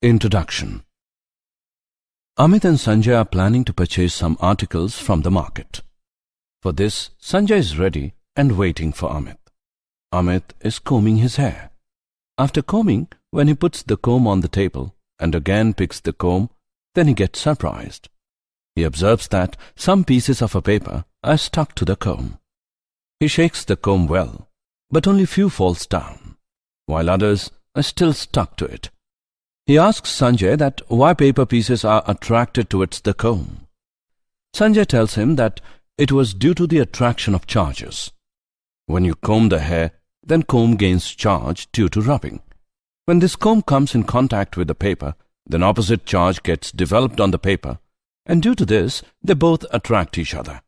Introduction. Amit and Sanjay are planning to purchase some articles from the market. For this, Sanjay is ready and waiting for Amit. Amit is combing his hair. After combing, when he puts the comb on the table and again picks the comb, then he gets surprised. He observes that some pieces of a paper are stuck to the comb. He shakes the comb well, but only few falls down, while others are still stuck to it. He asks Sanjay that why paper pieces are attracted towards the comb. Sanjay tells him that it was due to the attraction of charges. When you comb the hair, then comb gains charge due to rubbing. When this comb comes in contact with the paper, then opposite charge gets developed on the paper, and due to this, they both attract each other.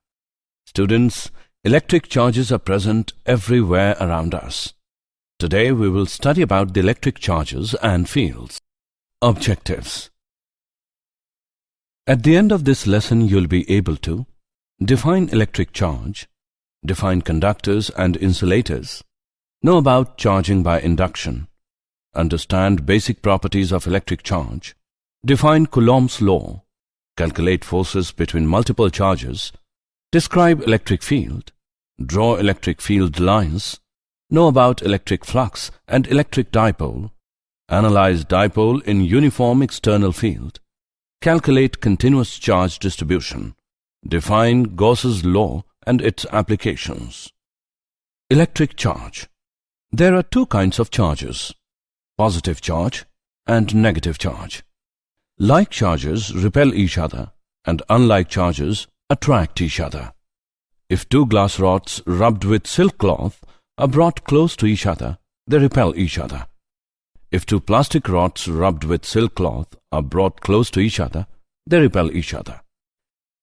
Students, electric charges are present everywhere around us. Today we will study about the electric charges and fields. Objectives. At the end of this lesson, you'll be able to define electric charge, define conductors and insulators, know about charging by induction, understand basic properties of electric charge, define Coulomb's law, calculate forces between multiple charges, describe electric field, draw electric field lines, know about electric flux and electric dipole, analyze dipole in uniform external field, calculate continuous charge distribution, define Gauss's law and its applications. Electric charge. There are two kinds of charges, positive charge and negative charge. Like charges repel each other and unlike charges attract each other. If two glass rods rubbed with silk cloth are brought close to each other, they repel each other. If two plastic rods rubbed with silk cloth are brought close to each other, they repel each other.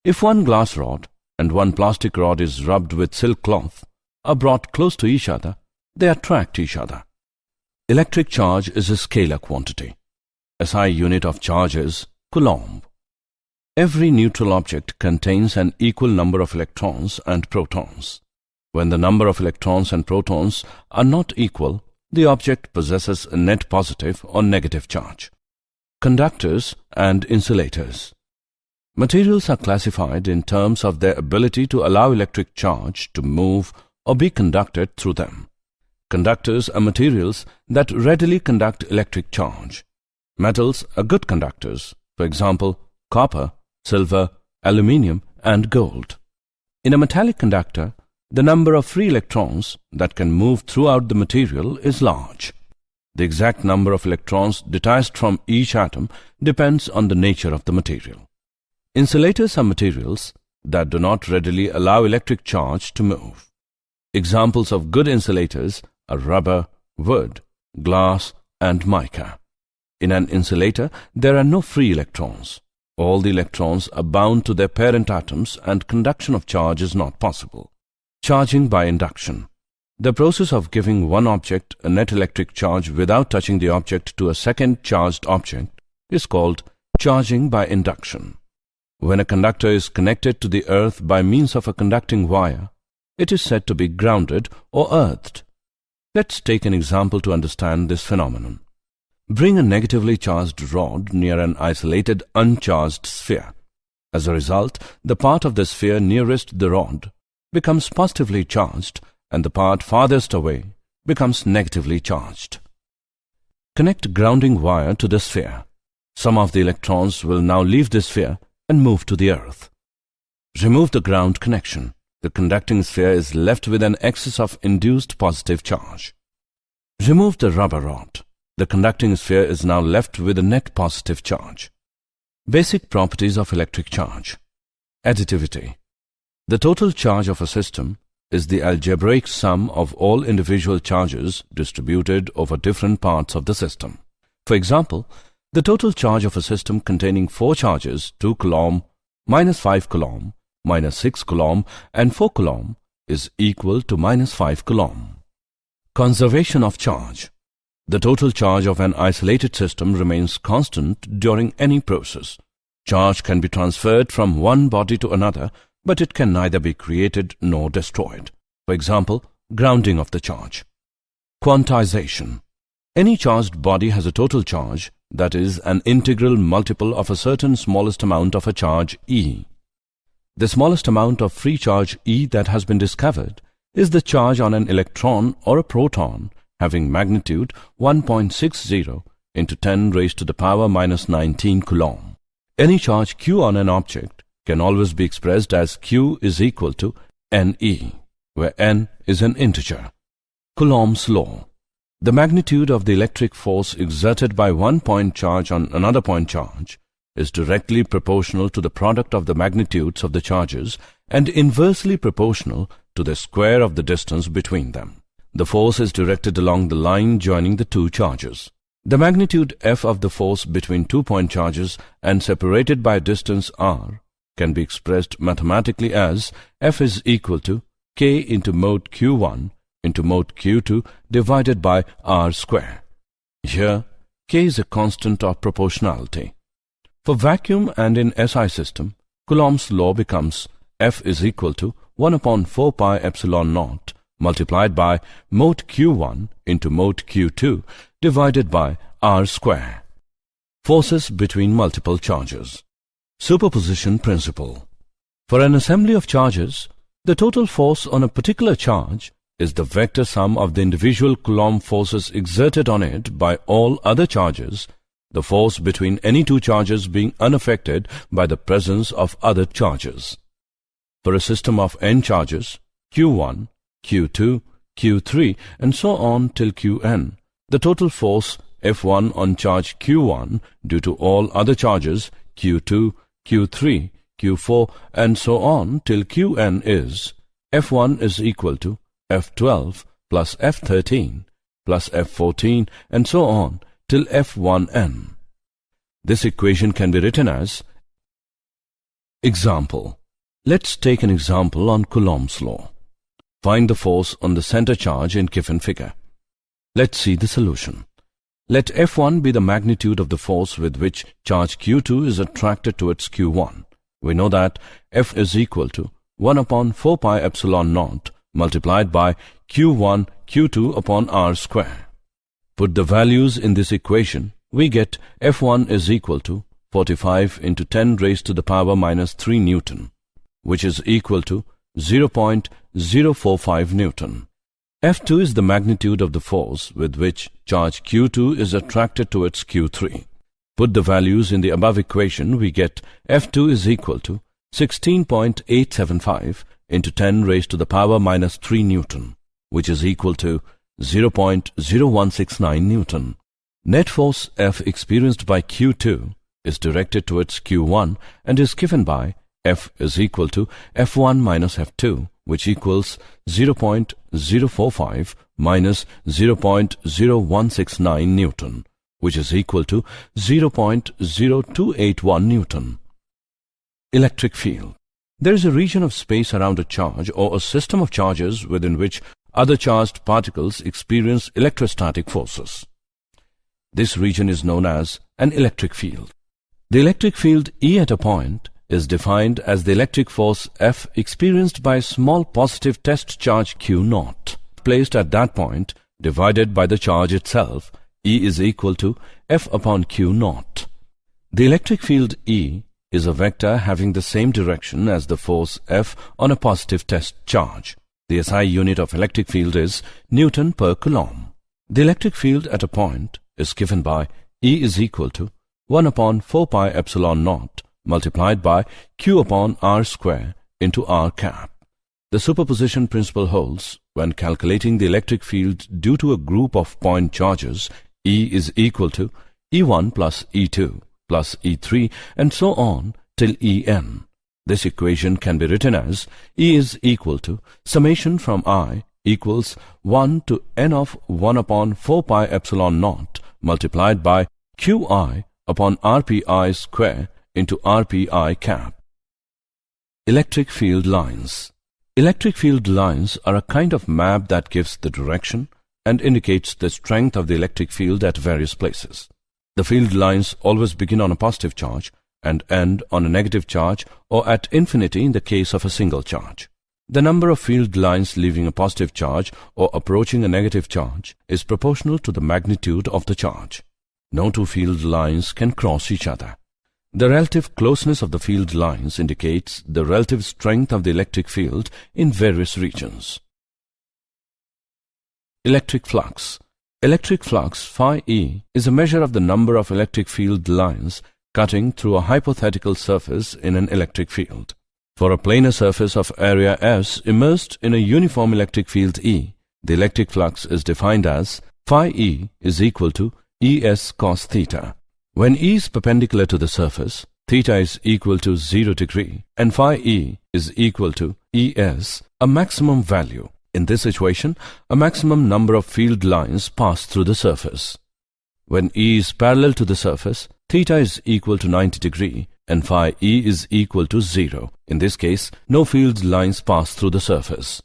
If one glass rod and one plastic rod is rubbed with silk cloth are brought close to each other, they attract each other. Electric charge is a scalar quantity. SI unit of charge is Coulomb. Every neutral object contains an equal number of electrons and protons. When the number of electrons and protons are not equal, the object possesses a net positive or negative charge. Conductors and insulators. Materials are classified in terms of their ability to allow electric charge to move or be conducted through them. Conductors are materials that readily conduct electric charge. Metals are good conductors, for example, copper, silver, aluminium, and gold. In a metallic conductor, the number of free electrons that can move throughout the material is large. The exact number of electrons detached from each atom depends on the nature of the material. Insulators are materials that do not readily allow electric charge to move. Examples of good insulators are rubber, wood, glass, and mica. In an insulator, there are no free electrons. All the electrons are bound to their parent atoms and conduction of charge is not possible. Charging by induction. The process of giving one object a net electric charge without touching the object to a second charged object is called charging by induction. When a conductor is connected to the earth by means of a conducting wire, it is said to be grounded or earthed. Let's take an example to understand this phenomenon. Bring a negatively charged rod near an isolated uncharged sphere. As a result, the part of the sphere nearest the rod becomes positively charged and the part farthest away becomes negatively charged. Connect grounding wire to the sphere. Some of the electrons will now leave the sphere and move to the earth. Remove the ground connection. The conducting sphere is left with an excess of induced positive charge. Remove the rubber rod. The conducting sphere is now left with a net positive charge. Basic properties of electric charge. Additivity. The total charge of a system is the algebraic sum of all individual charges distributed over different parts of the system. For example, the total charge of a system containing 4 charges, 2 Coulomb, minus 5 Coulomb, minus 6 Coulomb, and 4 Coulomb is equal to minus 5 Coulomb. Conservation of charge. The total charge of an isolated system remains constant during any process. Charge can be transferred from one body to another, but it can neither be created nor destroyed. For example, grounding of the charge. Quantization. Any charged body has a total charge that is, an integral multiple of a certain smallest amount of a charge E. The smallest amount of free charge E that has been discovered is the charge on an electron or a proton having magnitude 1.60 into 10 raised to the power minus 19 coulomb. Any charge Q on an object can always be expressed as Q is equal to NE, where N is an integer. Coulomb's law. The magnitude of the electric force exerted by one point charge on another point charge is directly proportional to the product of the magnitudes of the charges and inversely proportional to the square of the distance between them. The force is directed along the line joining the two charges. The magnitude F of the force between 2 point charges and separated by a distance r can be expressed mathematically as F is equal to K into mod Q1 into mod Q2 divided by r square. Here, K is a constant of proportionality. For vacuum and in SI system, Coulomb's law becomes F is equal to 1 upon 4 pi epsilon naught multiplied by mod Q1 into mod Q2 divided by r square. Forces between multiple charges. Superposition principle. For an assembly of charges, the total force on a particular charge is the vector sum of the individual Coulomb forces exerted on it by all other charges, the force between any two charges being unaffected by the presence of other charges. For a system of n charges, Q1, Q2, Q3, and so on till Qn, the total force F1 on charge Q1 due to all other charges Q2, Q3, Q4, and so on till Qn is F1 is equal to F12 plus F13 plus F14 and so on till F1n. This equation can be written as example. Let's take an example on Coulomb's law. Find the force on the center charge in given figure. Let's see the solution. Let F1 be the magnitude of the force with which charge Q2 is attracted towards Q1. We know that F is equal to 1 upon 4 pi epsilon naught multiplied by Q1 Q2 upon r square. Put the values in this equation, we get F1 is equal to 45 into 10 raised to the power minus 3 Newton, which is equal to 0.045 Newton. F2 is the magnitude of the force with which charge Q2 is attracted towards Q3. Put the values in the above equation, we get F2 is equal to 16.875 into 10 raised to the power minus 3 Newton, which is equal to 0.0169 Newton. Net force F experienced by Q2 is directed towards Q1 and is given by F is equal to F1 minus F2, which equals 0.045 minus 0.0169 Newton, which is equal to 0.0281 Newton. Electric field. There is a region of space around a charge or a system of charges within which other charged particles experience electrostatic forces. This region is known as an electric field. The electric field E at a point is defined as the electric force F experienced by a small positive test charge Q naught, placed at that point, divided by the charge itself. E is equal to F upon Q naught. The electric field E is a vector having the same direction as the force F on a positive test charge. The SI unit of electric field is Newton per Coulomb. The electric field at a point is given by E is equal to 1 upon 4 pi epsilon naught multiplied by Q upon r square into r cap. The superposition principle holds when calculating the electric field due to a group of point charges. E is equal to E1 plus E2 plus E3 and so on till En. This equation can be written as E is equal to summation from I equals 1 to n of 1 upon 4 pi epsilon naught multiplied by Qi upon Rpi square into Rpi cap. Electric field lines. Electric field lines are a kind of map that gives the direction and indicates the strength of the electric field at various places. The field lines always begin on a positive charge and end on a negative charge or at infinity in the case of a single charge. The number of field lines leaving a positive charge or approaching a negative charge is proportional to the magnitude of the charge. No two field lines can cross each other. The relative closeness of the field lines indicates the relative strength of the electric field in various regions. Electric flux. Electric flux phi E is a measure of the number of electric field lines cutting through a hypothetical surface in an electric field. For a planar surface of area S immersed in a uniform electric field E, the electric flux is defined as phi E is equal to Es cos theta. When E is perpendicular to the surface, theta is equal to 0 degree and phi E is equal to Es, a maximum value. In this situation, a maximum number of field lines pass through the surface. When E is parallel to the surface, theta is equal to 90 degree and phi E is equal to 0. In this case, no field lines pass through the surface.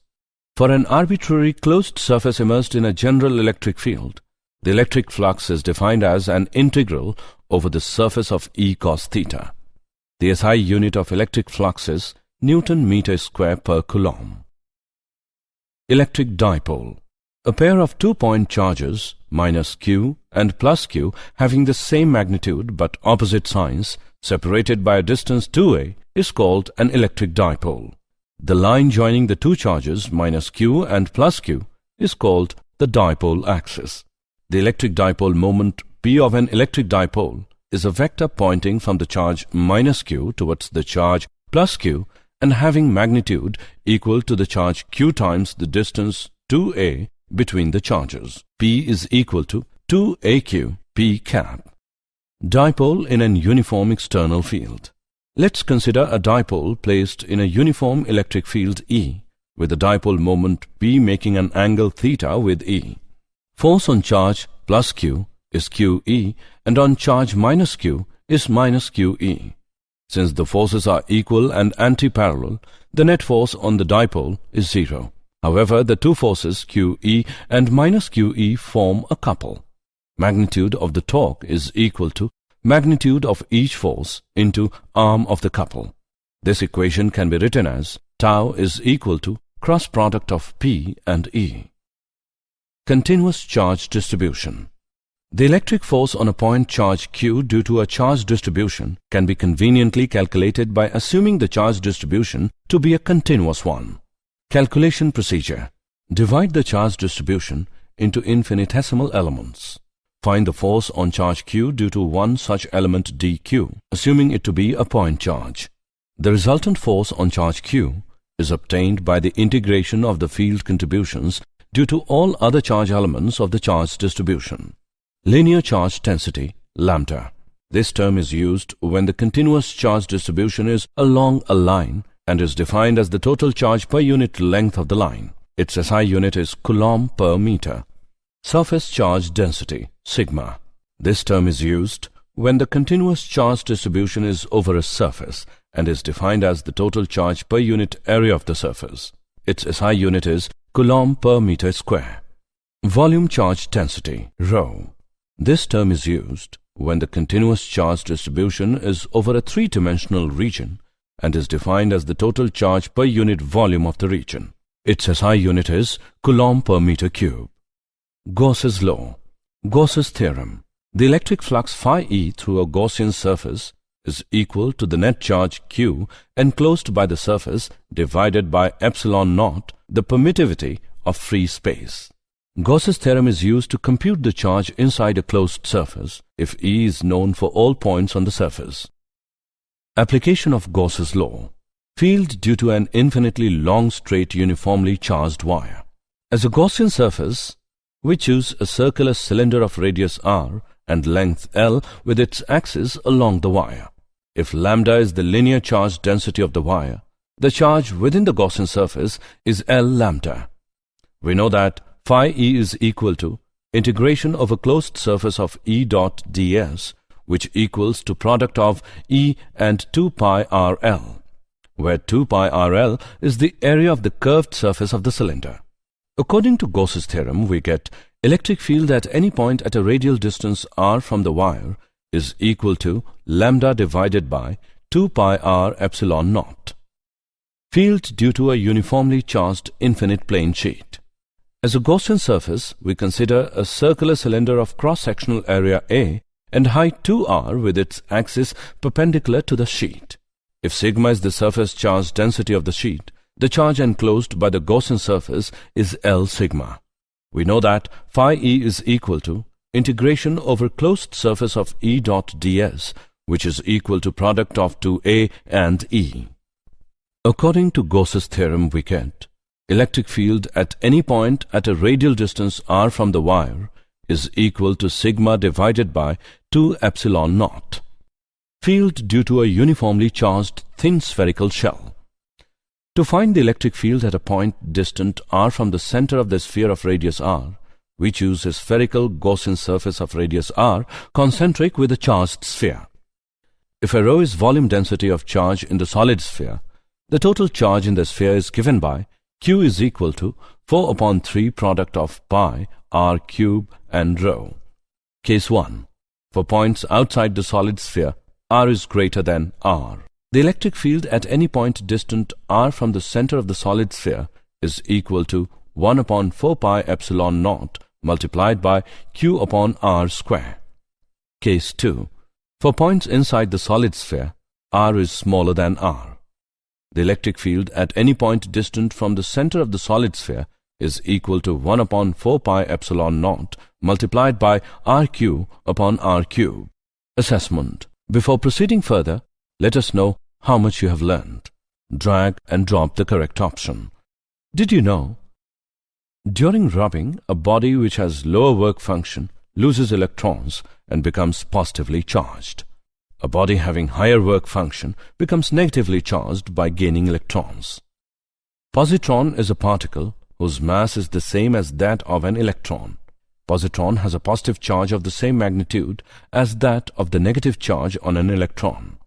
For an arbitrary closed surface immersed in a general electric field, the electric flux is defined as an integral over the surface of E cos theta. The SI unit of electric flux is Newton meter square per coulomb. Electric dipole. A pair of two-point charges, minus q and plus q, having the same magnitude but opposite signs, separated by a distance 2a, is called an electric dipole. The line joining the two charges, minus q and plus q, is called the dipole axis. The electric dipole moment P of an electric dipole is a vector pointing from the charge minus q towards the charge plus q and having magnitude equal to the charge q times the distance 2a between the charges. P is equal to 2aq p cap. Dipole in an uniform external field. Let's consider a dipole placed in a uniform electric field E, with the dipole moment P making an angle theta with E. Force on charge plus q is QE and on charge minus q is minus QE. Since the forces are equal and anti-parallel, the net force on the dipole is 0. However, the two forces QE and minus QE form a couple. Magnitude of the torque is equal to magnitude of each force into arm of the couple. This equation can be written as tau is equal to cross product of P and E. Continuous charge distribution. The electric force on a point charge q due to a charge distribution can be conveniently calculated by assuming the charge distribution to be a continuous one. Calculation procedure. Divide the charge distribution into infinitesimal elements. Find the force on charge q due to one such element dq, assuming it to be a point charge. The resultant force on charge q is obtained by the integration of the field contributions due to all other charge elements of the charge distribution. Linear charge density, lambda. This term is used when the continuous charge distribution is along a line and is defined as the total charge per unit length of the line. Its SI unit is coulomb per meter. Surface charge density, sigma. This term is used when the continuous charge distribution is over a surface and is defined as the total charge per unit area of the surface. Its SI unit is coulomb per meter square. Volume charge density, rho. This term is used when the continuous charge distribution is over a three-dimensional region and is defined as the total charge per unit volume of the region. Its SI unit is coulomb per meter cube. Gauss's law. Gauss's theorem. The electric flux phi E through a Gaussian surface is equal to the net charge q enclosed by the surface divided by epsilon naught, the permittivity of free space. Gauss's theorem is used to compute the charge inside a closed surface if E is known for all points on the surface. Application of Gauss's law. Field due to an infinitely long straight uniformly charged wire. As a Gaussian surface, we choose a circular cylinder of radius r and length L with its axis along the wire. If lambda is the linear charge density of the wire, the charge within the Gaussian surface is L lambda. We know that phi E is equal to integration of a closed surface of E dot ds, which equals to product of E and 2 pi RL, where 2 pi RL is the area of the curved surface of the cylinder. According to Gauss's theorem, we get electric field at any point at a radial distance r from the wire is equal to lambda divided by 2 pi r epsilon naught. Field due to a uniformly charged infinite plane sheet. As a Gaussian surface, we consider a circular cylinder of cross-sectional area A and height 2r with its axis perpendicular to the sheet. If sigma is the surface charge density of the sheet, the charge enclosed by the Gaussian surface is L sigma. We know that phi E is equal to integration over closed surface of E dot ds, which is equal to product of 2A and E. According to Gauss's theorem, we get electric field at any point at a radial distance r from the wire is equal to sigma divided by 2 epsilon naught. Field due to a uniformly charged thin spherical shell. To find the electric field at a point distant r from the center of the sphere of radius r, we choose a spherical Gaussian surface of radius r concentric with a charged sphere. If a rho is volume density of charge in the solid sphere, the total charge in the sphere is given by Q is equal to 4 upon 3 product of pi r cube and rho. Case 1. For points outside the solid sphere, r is greater than r. The electric field at any point distant r from the center of the solid sphere is equal to 1 upon 4 pi epsilon naught multiplied by q upon r square. Case 2. For points inside the solid sphere, r is smaller than r. The electric field at any point distant from the center of the solid sphere is equal to 1 upon 4 pi epsilon naught multiplied by rq upon r cube. Assessment. Before proceeding further, let us know how much you have learned. Drag and drop the correct option. Did you know? During rubbing, a body which has lower work function loses electrons and becomes positively charged. A body having higher work function becomes negatively charged by gaining electrons. Positron is a particle whose mass is the same as that of an electron. Positron has a positive charge of the same magnitude as that of the negative charge on an electron.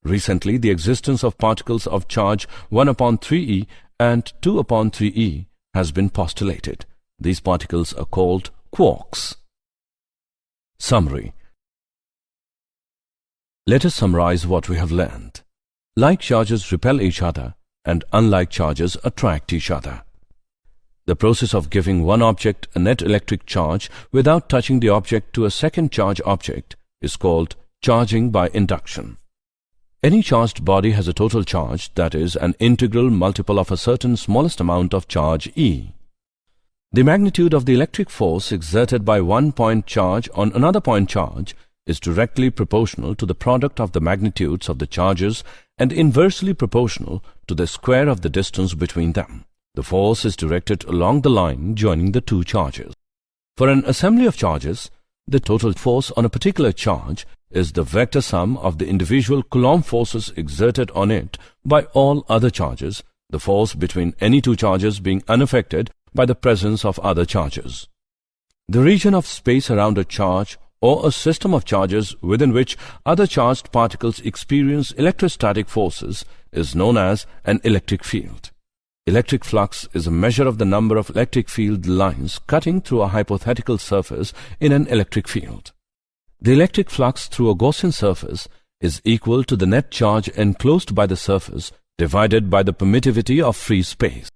Recently, the existence of particles of charge 1 upon 3e and 2 upon 3e has been postulated. These particles are called quarks. Summary. Let us summarize what we have learned. Like charges repel each other and unlike charges attract each other. The process of giving one object a net electric charge without touching the object to a second charge object is called charging by induction. Any charged body has a total charge, that is, an integral multiple of a certain smallest amount of charge E. The magnitude of the electric force exerted by one point charge on another point charge is directly proportional to the product of the magnitudes of the charges and inversely proportional to the square of the distance between them. The force is directed along the line joining the two charges. For an assembly of charges, the total force on a particular charge is the vector sum of the individual Coulomb forces exerted on it by all other charges, the force between any two charges being unaffected by the presence of other charges. The region of space around a charge or a system of charges within which other charged particles experience electrostatic forces is known as an electric field. Electric flux is a measure of the number of electric field lines cutting through a hypothetical surface in an electric field. The electric flux through a Gaussian surface is equal to the net charge enclosed by the surface divided by the permittivity of free space.